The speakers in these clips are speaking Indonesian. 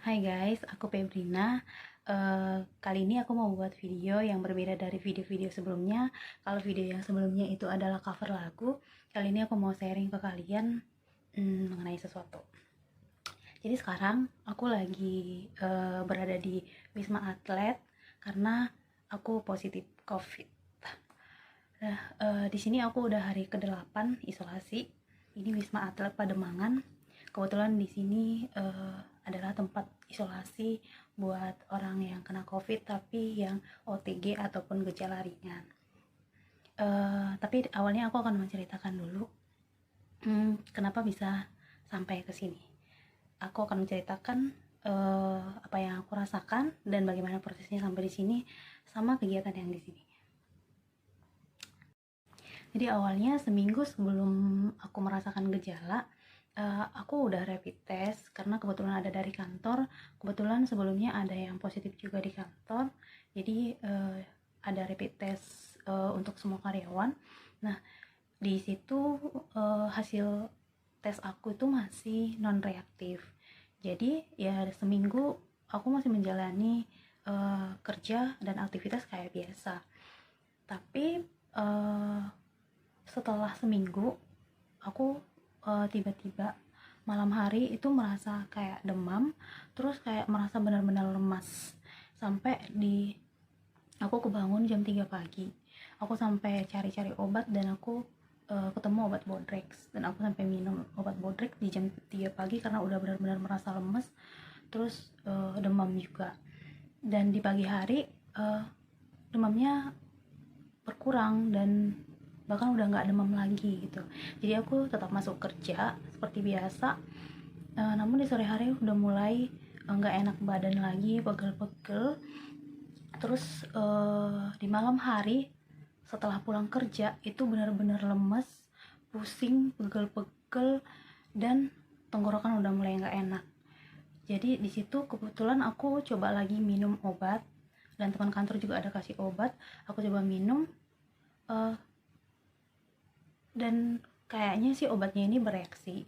Hai guys, aku Febrina. Kali ini aku mau buat video yang berbeda dari video-video sebelumnya. Kalau video yang sebelumnya itu adalah cover lagu, kali ini aku mau sharing ke kalian mengenai sesuatu. Jadi sekarang aku lagi berada di Wisma Atlet karena aku positif COVID. Nah, di sini aku udah hari ke-8 isolasi. Ini Wisma Atlet Pademangan. Kebetulan di sini adalah tempat isolasi buat orang yang kena COVID tapi yang OTG ataupun gejala ringan. Tapi awalnya aku akan menceritakan dulu kenapa bisa sampai ke sini. Aku akan menceritakan apa yang aku rasakan dan bagaimana prosesnya sampai di sini sama kegiatan yang di sini. Jadi awalnya seminggu sebelum aku merasakan gejala, aku udah rapid test karena kebetulan ada dari kantor. Kebetulan sebelumnya ada yang positif juga di kantor, jadi ada rapid test untuk semua karyawan. Nah, di situ hasil tes aku itu masih non reaktif. Jadi ya seminggu aku masih menjalani kerja dan aktivitas kayak biasa. Tapi setelah seminggu aku tiba-tiba malam hari itu merasa kayak demam, terus kayak merasa benar-benar lemas sampai aku kebangun jam 3 pagi. Aku sampai cari-cari obat dan aku ketemu obat Bodrex dan aku sampai minum obat Bodrex di jam 3 pagi karena udah benar-benar merasa lemes, terus demam juga. Dan di pagi hari demamnya berkurang dan bahkan udah nggak demam lagi gitu. Jadi aku tetap masuk kerja seperti biasa, namun di sore hari udah mulai nggak enak badan lagi, pegel-pegel. Terus di malam hari setelah pulang kerja itu benar-benar lemes, pusing, pegel-pegel, dan tenggorokan udah mulai nggak enak. Jadi di situ kebetulan aku coba lagi minum obat dan teman kantor juga ada kasih obat. Aku coba minum dan kayaknya sih obatnya ini bereaksi.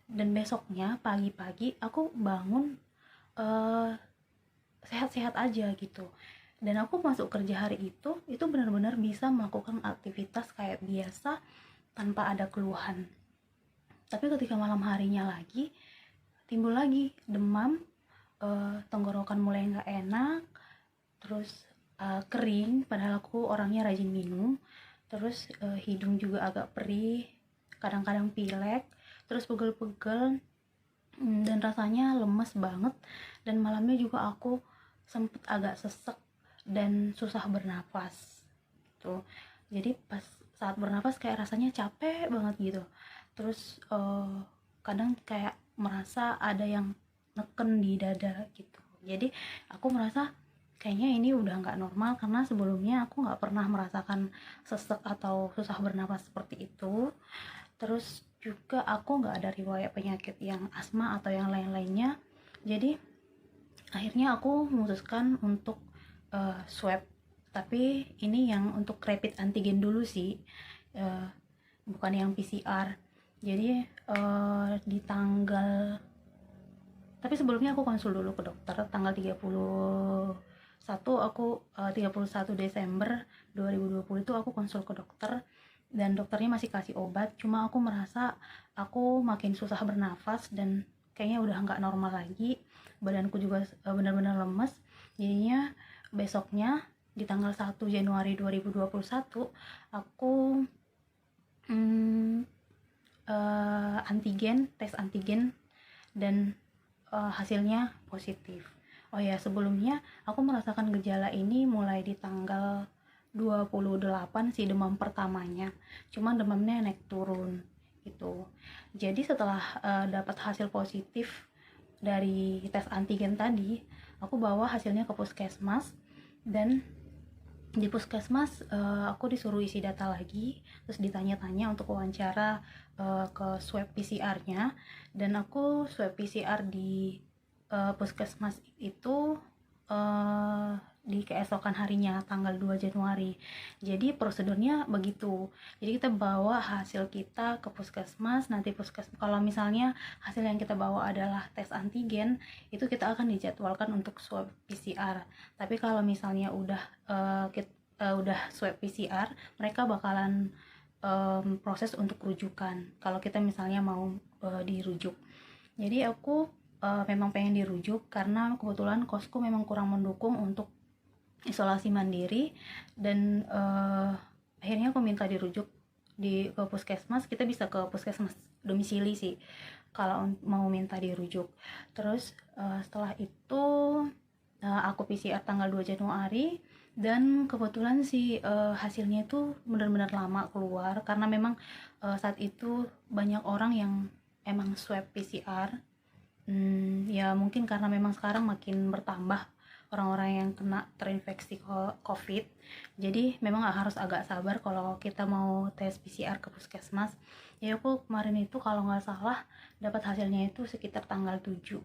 Dan besoknya pagi-pagi aku bangun sehat-sehat aja gitu. Dan aku masuk kerja hari itu benar-benar bisa melakukan aktivitas kayak biasa tanpa ada keluhan. Tapi ketika malam harinya lagi timbul lagi demam, tenggorokan mulai nggak enak, terus kering padahal aku orangnya rajin minum, terus hidung juga agak perih, kadang-kadang pilek, terus pegel-pegel, dan rasanya lemes banget. Dan malamnya juga aku sempet agak sesek dan susah bernafas gitu. Jadi pas saat bernafas kayak rasanya capek banget gitu. Terus kadang kayak merasa ada yang neken di dada gitu. Jadi aku merasa kayaknya ini udah nggak normal karena sebelumnya aku nggak pernah merasakan sesek atau susah bernapas seperti itu. Terus juga aku nggak ada riwayat penyakit yang asma atau yang lain-lainnya. Jadi akhirnya aku memutuskan untuk swab, tapi ini yang untuk rapid antigen dulu sih, bukan yang PCR. Jadi di tanggal, tapi sebelumnya aku konsul dulu ke dokter tanggal 31 Desember 2020 itu aku konsul ke dokter dan dokternya masih kasih obat. Cuma aku merasa aku makin susah bernafas dan kayaknya udah nggak normal lagi, badanku juga benar-benar lemes. Jadinya besoknya di tanggal 1 Januari 2021 aku tes antigen dan hasilnya positif. Oh ya, sebelumnya aku merasakan gejala ini mulai di tanggal 28 sih, demam pertamanya. Cuman demamnya naik turun gitu. Jadi setelah dapat hasil positif dari tes antigen tadi, aku bawa hasilnya ke puskesmas dan di puskesmas aku disuruh isi data lagi, terus ditanya-tanya untuk wawancara ke swab PCR-nya, dan aku swab PCR di puskesmas itu di keesokan harinya tanggal 2 Januari. Jadi prosedurnya begitu. Jadi kita bawa hasil kita ke puskesmas, nanti kalau misalnya hasil yang kita bawa adalah tes antigen, itu kita akan dijadwalkan untuk swab PCR. Tapi kalau misalnya udah swab PCR, mereka bakalan proses untuk rujukan kalau kita misalnya mau dirujuk. Jadi aku memang pengen dirujuk karena kebetulan kosku memang kurang mendukung untuk isolasi mandiri, dan akhirnya aku minta dirujuk ke puskesmas. Kita bisa ke puskesmas domisili sih kalau mau minta dirujuk. Terus setelah itu aku PCR tanggal 2 Januari, dan kebetulan sih hasilnya itu benar-benar lama keluar karena memang saat itu banyak orang yang emang swab PCR. Ya mungkin karena memang sekarang makin bertambah orang-orang yang kena terinfeksi COVID, jadi memang harus agak sabar kalau kita mau tes PCR ke puskesmas. Ya aku kemarin itu kalau nggak salah dapat hasilnya itu sekitar tanggal 7,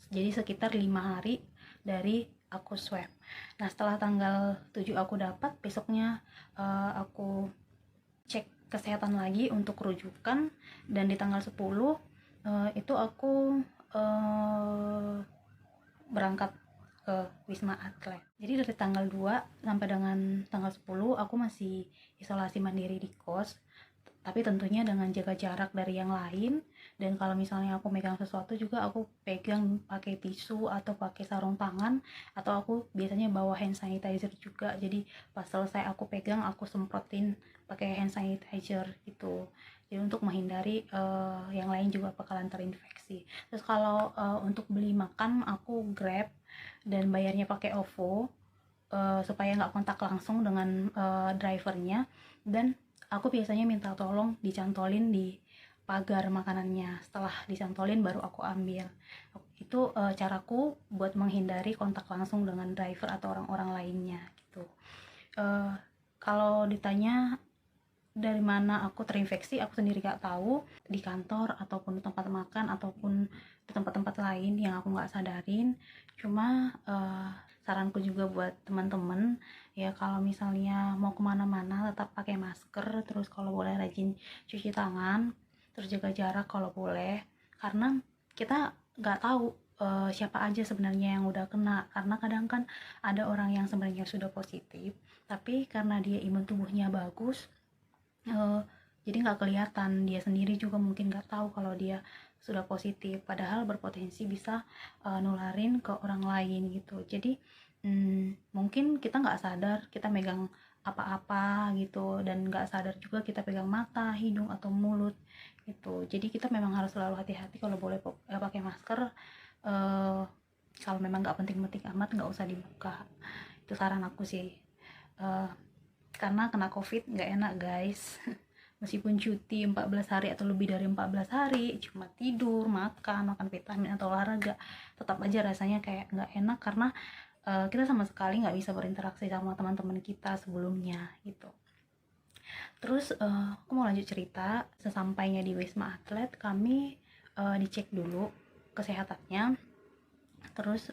jadi sekitar 5 hari dari aku swab. Nah setelah tanggal 7 aku dapat, besoknya aku cek kesehatan lagi untuk rujukan, dan di tanggal 10 itu aku berangkat ke Wisma Atlet. Jadi dari tanggal 2 sampai dengan tanggal 10 aku masih isolasi mandiri di kos, tapi tentunya dengan jaga jarak dari yang lain. Dan kalau misalnya aku megang sesuatu juga aku pegang pakai tisu atau pakai sarung tangan, atau aku biasanya bawa hand sanitizer juga. Jadi pas selesai aku pegang, aku semprotin pakai hand sanitizer gitu. Jadi untuk menghindari yang lain juga bakalan terinfeksi. Terus kalau untuk beli makan aku Grab dan bayarnya pakai OVO supaya nggak kontak langsung dengan drivernya. Dan aku biasanya minta tolong dicantolin di pagar makanannya. Setelah dicantolin baru aku ambil. Itu caraku buat menghindari kontak langsung dengan driver atau orang-orang lainnya gitu. Kalau ditanya dari mana aku terinfeksi, aku sendiri gak tahu. Di kantor ataupun di tempat makan ataupun di tempat-tempat lain yang aku gak sadarin. Cuma saranku juga buat teman-teman ya, kalau misalnya mau kemana-mana tetap pakai masker, terus kalau boleh rajin cuci tangan, terus jaga jarak kalau boleh, karena kita nggak tahu siapa aja sebenarnya yang udah kena. Karena kadang kan ada orang yang sebenarnya sudah positif, tapi karena dia imun tubuhnya bagus, jadi nggak kelihatan. Dia sendiri juga mungkin nggak tahu kalau dia sudah positif, padahal berpotensi bisa nularin ke orang lain gitu. Jadi mungkin kita nggak sadar kita megang apa-apa gitu, dan nggak sadar juga kita pegang mata, hidung atau mulut gitu. Jadi kita memang harus selalu hati-hati. Kalau boleh pakai masker, kalau memang nggak penting-penting amat nggak usah dibuka. Itu saran aku sih. Karena kena COVID nggak enak guys. Meskipun cuti 14 hari atau lebih dari 14 hari cuma tidur, makan vitamin atau olahraga, tetap aja rasanya kayak nggak enak karena kita sama sekali nggak bisa berinteraksi sama teman-teman kita sebelumnya gitu. Terus aku mau lanjut cerita. Sesampainya di Wisma Atlet, kami dicek dulu kesehatannya. Terus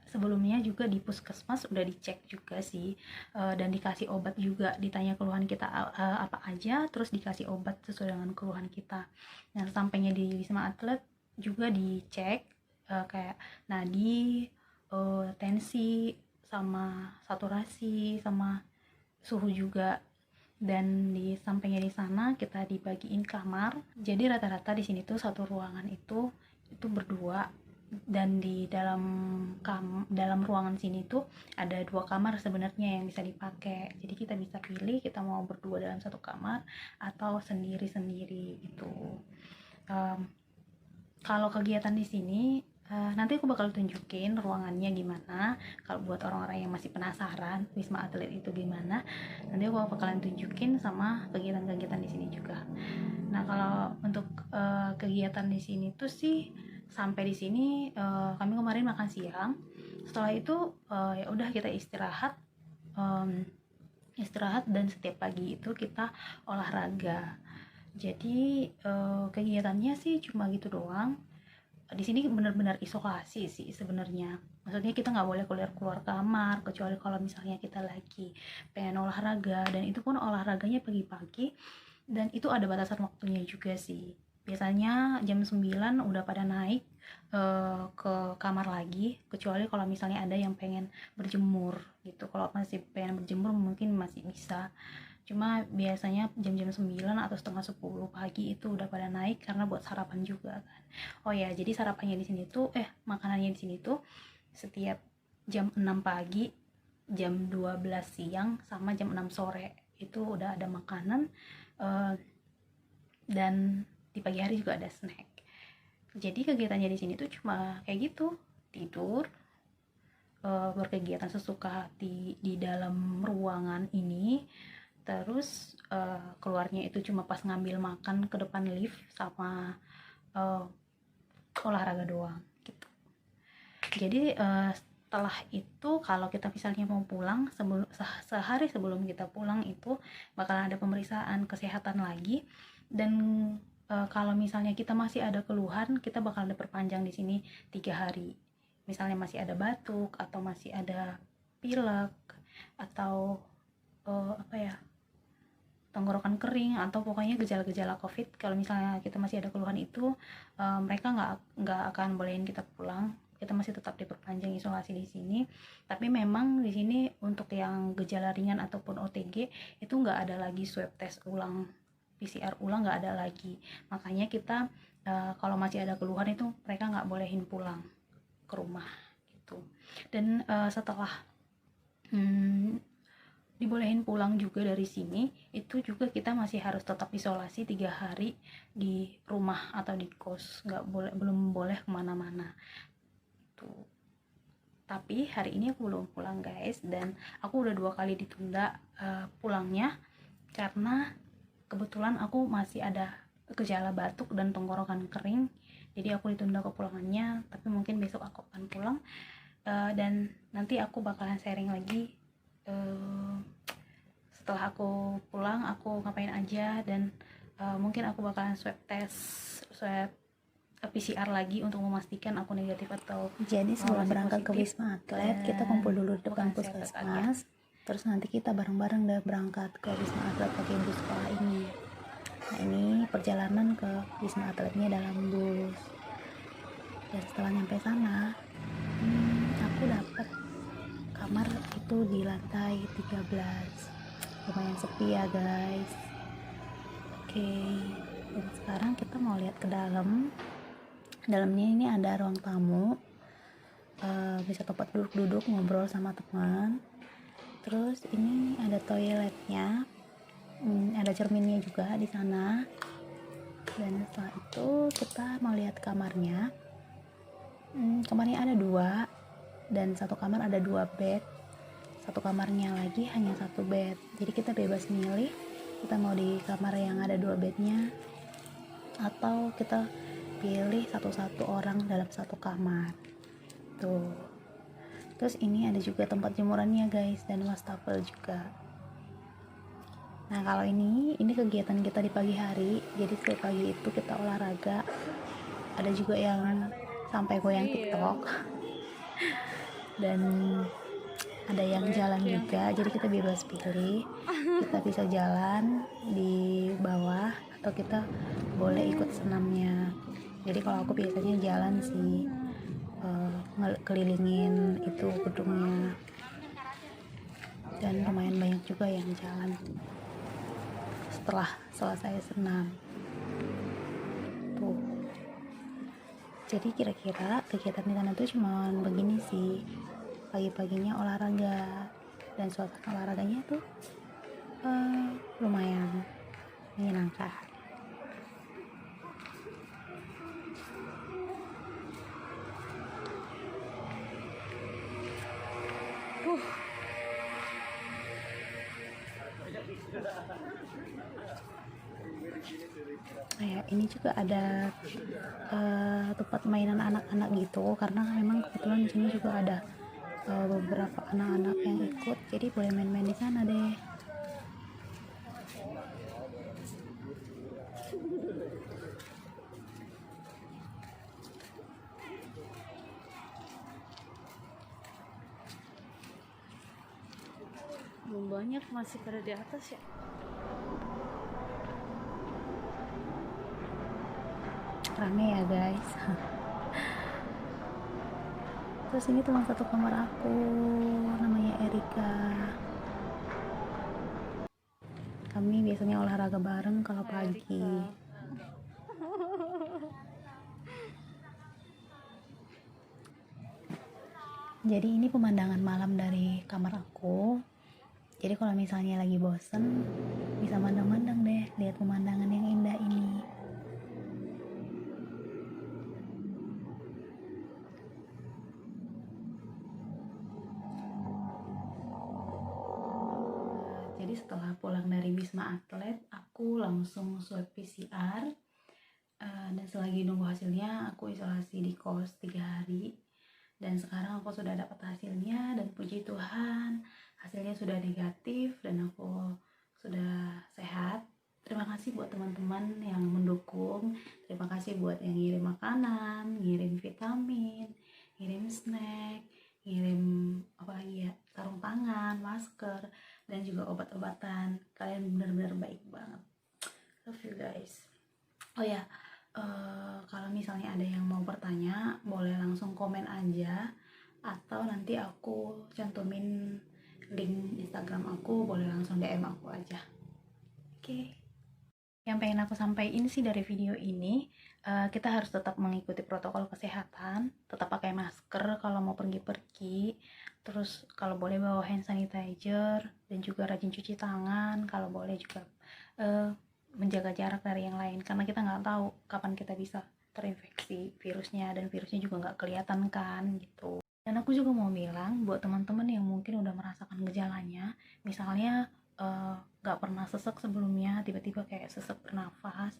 sebelumnya juga di puskesmas udah dicek juga sih, dan dikasih obat juga. Ditanya keluhan kita apa aja, terus dikasih obat sesuai dengan keluhan kita. Nah sampainya di Wisma Atlet juga dicek kayak nadi, tensi, sama saturasi, sama suhu juga. Dan sampainya di sana kita dibagiin kamar. Jadi rata-rata di sini tuh satu ruangan itu berdua, dan di dalam ruangan sini tuh ada 2 kamar sebenarnya yang bisa dipakai. Jadi kita bisa pilih kita mau berdua dalam satu kamar atau sendiri-sendiri itu. Kalau kegiatan di sini nanti aku bakal tunjukin ruangannya gimana. Kalau buat orang-orang yang masih penasaran Wisma Atlet itu gimana, nanti aku bakalan tunjukin sama kegiatan-kegiatan di sini juga. Nah kalau untuk kegiatan di sini tuh sih sampai di sini kami kemarin makan siang. Setelah itu ya udah kita istirahat, dan setiap pagi itu kita olahraga. Jadi kegiatannya sih cuma gitu doang. Di sini benar-benar isolasi sih sebenarnya. Maksudnya kita nggak boleh keluar kamar kecuali kalau misalnya kita lagi pengen olahraga, dan itu pun olahraganya pagi-pagi, dan itu ada batasan waktunya juga sih. Biasanya jam 9 udah pada naik ke kamar lagi, kecuali kalau misalnya ada yang pengen berjemur gitu. Kalau masih pengen berjemur mungkin masih bisa, cuma biasanya jam-jam 9 atau setengah 10 pagi itu udah pada naik karena buat sarapan juga kan. Oh ya, jadi sarapannya di sini tuh makanannya di sini tuh setiap jam 6 pagi, jam 12 siang, sama jam 6 sore itu udah ada makanan, dan di pagi hari juga ada snack. Jadi kegiatannya di sini tuh cuma kayak gitu, tidur, berkegiatan sesuka hati di dalam ruangan ini, terus keluarnya itu cuma pas ngambil makan ke depan lift sama olahraga doang gitu. Jadi setelah itu kalau kita misalnya mau pulang, sehari sebelum kita pulang itu bakalan ada pemeriksaan kesehatan lagi, dan kalau misalnya kita masih ada keluhan, kita bakalan diperpanjang di sini 3 hari. Misalnya masih ada batuk atau masih ada pilek atau tenggorokan kering atau pokoknya gejala-gejala COVID, kalau misalnya kita masih ada keluhan itu, mereka nggak akan bolehin kita pulang. Kita masih tetap diperpanjang isolasi di sini. Tapi memang di sini untuk yang gejala ringan ataupun OTG itu nggak ada lagi swab test ulang, PCR ulang nggak ada lagi. Makanya kita kalau masih ada keluhan itu mereka nggak bolehin pulang ke rumah gitu. Dan setelah dibolehin pulang juga dari sini, itu juga kita masih harus tetap isolasi 3 hari di rumah atau di kos, belum boleh kemana-mana tuh. Tapi hari ini aku belum pulang guys, dan aku udah 2 kali ditunda pulangnya karena kebetulan aku masih ada gejala batuk dan tenggorokan kering, jadi aku ditunda kepulangannya. Tapi mungkin besok aku akan pulang, dan nanti aku bakalan sharing lagi setelah aku pulang aku ngapain aja, dan mungkin aku bakalan swab PCR lagi untuk memastikan aku negatif atau jadi sebelum berangkat ke Wisma Atlet kita kumpul dulu di depan puskesmas, terus nanti kita bareng-bareng deh berangkat ke Wisma Atlet pakai bus sekolah ini. Nah ini perjalanan ke Wisma Atletnya dalam bus, dan setelah nyampe sana aku dapat kamar itu di lantai 13, lumayan sepi ya guys. Oke, dan sekarang kita mau lihat ke dalamnya. Ini ada ruang tamu, bisa tempat duduk-duduk ngobrol sama teman. Terus ini ada toiletnya, ada cerminnya juga di sana. Dan setelah itu kita mau lihat kamarnya. Kamarnya ada 2, dan satu kamar ada 2 bed, satu kamarnya lagi hanya 1 bed. Jadi kita bebas milih kita mau di kamar yang ada 2 bednya atau kita pilih satu-satu orang dalam satu kamar tuh. Terus ini ada juga tempat jemurannya guys, dan wastafel juga. Nah kalau ini kegiatan kita di pagi hari. Jadi setiap pagi itu kita olahraga. Ada juga yang sampai goyang TikTok dan ada yang jalan juga. Jadi kita bebas pilih, kita bisa jalan di bawah atau kita boleh ikut senamnya. Jadi kalau aku biasanya jalan sih, ngelilingin itu gedungnya, dan lumayan banyak juga yang jalan setelah selesai senam tuh. Jadi kira-kira kegiatan di sana tuh cuma begini sih, pagi-paginya olahraga, dan suasana olahraganya tuh lumayan menyenangkan. Nah, ini juga ada tempat mainan anak-anak gitu, karena memang kebetulan di sini juga ada beberapa anak-anak yang ikut, jadi boleh main-main di sana deh. banyak masih pada di atas ya. Rame ya guys. Terus ini teman satu kamar aku, namanya Erika. Kami biasanya olahraga bareng kalau pagi. Jadi ini pemandangan malam dari kamar aku. Jadi kalau misalnya lagi bosen, bisa mandang-mandang deh, lihat pemandangan yang indah ini. Jadi setelah pulang dari Wisma Atlet, aku langsung swab PCR. Dan selagi nunggu hasilnya, aku isolasi di kos 3 hari. Dan sekarang aku sudah dapat hasilnya, dan puji Tuhan hasilnya sudah negatif dan aku sudah sehat. Terima kasih buat teman-teman yang mendukung, terima kasih buat yang ngirim makanan, ngirim vitamin, ngirim snack, ngirim apa lagi ya, sarung tangan, masker, dan juga obat-obatan. Kalian benar-benar baik banget. Love you guys. Oh ya, kalau misalnya ada yang mau bertanya, boleh langsung komen aja, atau nanti aku cantumin link Instagram aku, boleh langsung DM aku aja. Oke. Yang pengen aku sampaikan sih dari video ini, kita harus tetap mengikuti protokol kesehatan, tetap pakai masker kalau mau pergi-pergi, terus kalau boleh bawa hand sanitizer, dan juga rajin cuci tangan, kalau boleh juga menjaga jarak dari yang lain, karena kita nggak tahu kapan kita bisa terinfeksi virusnya, dan virusnya juga nggak kelihatan kan gitu. Dan aku juga mau bilang buat teman-teman yang mungkin udah merasakan gejalanya, misalnya nggak pernah sesek sebelumnya, tiba-tiba kayak sesek bernafas,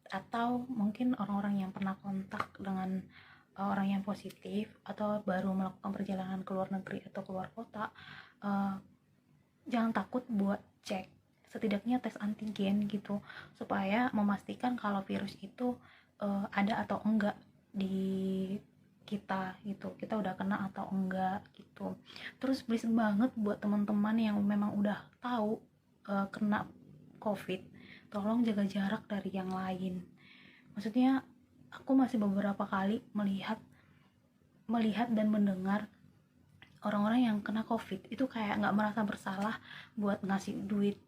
atau mungkin orang-orang yang pernah kontak dengan orang yang positif, atau baru melakukan perjalanan ke luar negeri atau keluar kota, jangan takut buat cek setidaknya tes antigen gitu, supaya memastikan kalau virus itu ada atau enggak di kita gitu, kita udah kena atau enggak gitu. Terus please banget buat teman-teman yang memang udah tahu kena covid, tolong jaga jarak dari yang lain. Maksudnya aku masih beberapa kali melihat dan mendengar orang-orang yang kena covid itu kayak nggak merasa bersalah buat ngasih duit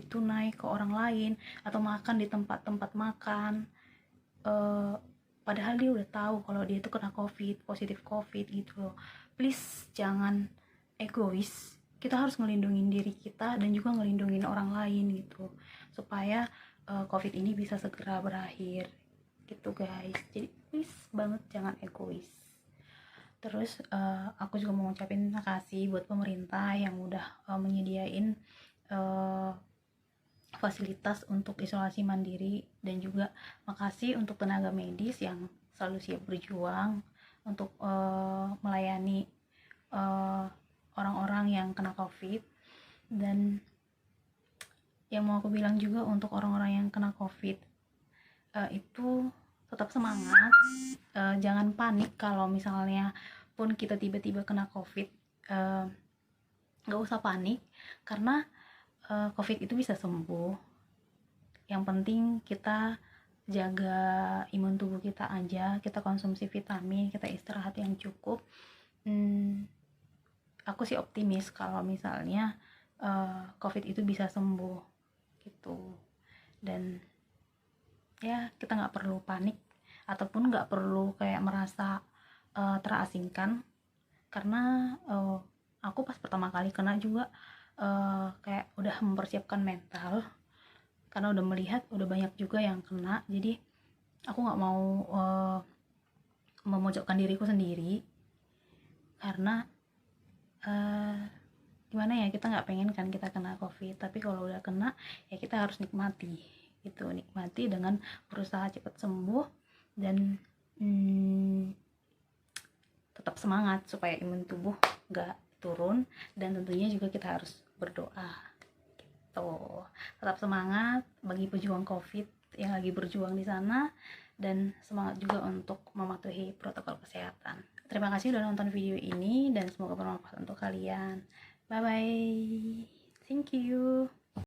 tunai ke orang lain, atau makan di tempat-tempat makan, padahal dia udah tahu kalau dia itu kena covid, positif covid gitu loh. Please jangan egois, kita harus ngelindungin diri kita dan juga ngelindungin orang lain gitu, supaya covid ini bisa segera berakhir gitu guys. Jadi please banget jangan egois. Terus aku juga mau ngucapin makasih buat pemerintah yang udah menyediain fasilitas untuk isolasi mandiri, dan juga makasih untuk tenaga medis yang selalu siap berjuang untuk melayani orang-orang yang kena covid. Dan yang mau aku bilang juga untuk orang-orang yang kena covid, itu tetap semangat, jangan panik kalau misalnya pun kita tiba-tiba kena covid, nggak usah panik, karena covid itu bisa sembuh. Yang penting kita jaga imun tubuh kita aja, kita konsumsi vitamin, kita istirahat yang cukup. Aku sih optimis kalau misalnya covid itu bisa sembuh gitu. Dan ya kita nggak perlu panik, ataupun nggak perlu kayak merasa terasingkan, karena aku pas pertama kali kena juga kayak udah mempersiapkan mental, karena udah melihat udah banyak juga yang kena. Jadi aku nggak mau memojokkan diriku sendiri, karena gimana ya, kita nggak pengen kan kita kena covid, tapi kalau udah kena ya kita harus nikmati gitu, nikmati dengan berusaha cepat sembuh, dan tetap semangat supaya imun tubuh nggak turun, dan tentunya juga kita harus berdoa gitu. Tetap semangat bagi pejuang covid yang lagi berjuang di sana, dan semangat juga untuk mematuhi protokol kesehatan. Terima kasih udah nonton video ini, dan semoga bermanfaat untuk kalian. Bye bye. Thank you.